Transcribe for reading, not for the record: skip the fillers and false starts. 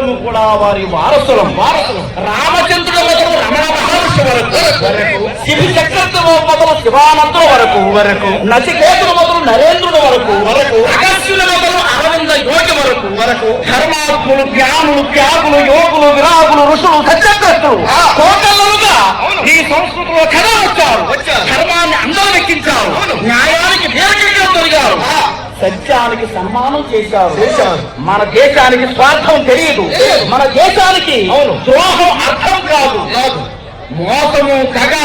మనందరము కూడా వారి వారసులం. రామచంద్రుడు మొదలు రమణ మహర్షి వరకు, శివి చక్రవర్తి మొదలు శివానందుల వరకు, నచికేతుడు మొదలు నరేంద్రుడు వరకు, అగస్త్యుల మొదలు అరవింద యోగి వరకు, ధర్మాత్ములు, జ్ఞానులు, త్యాగులు, యోగులు, విరాగులు, ఋషులు, సత్యగ్రస్తులు కోటలుగా ఈ సంస్కృతిలో కథ వచ్చారు. ధర్మాన్ని అందరూ ఎక్కించారు, న్యాయానికి దీర్ఘంగా తొలిగారు, సత్యానికి సన్మానం చేశారు. మన దేశానికి స్వార్థం తెలియదు, మన దేశానికి ద్రోహం అర్థం కాదు, మోసము కగా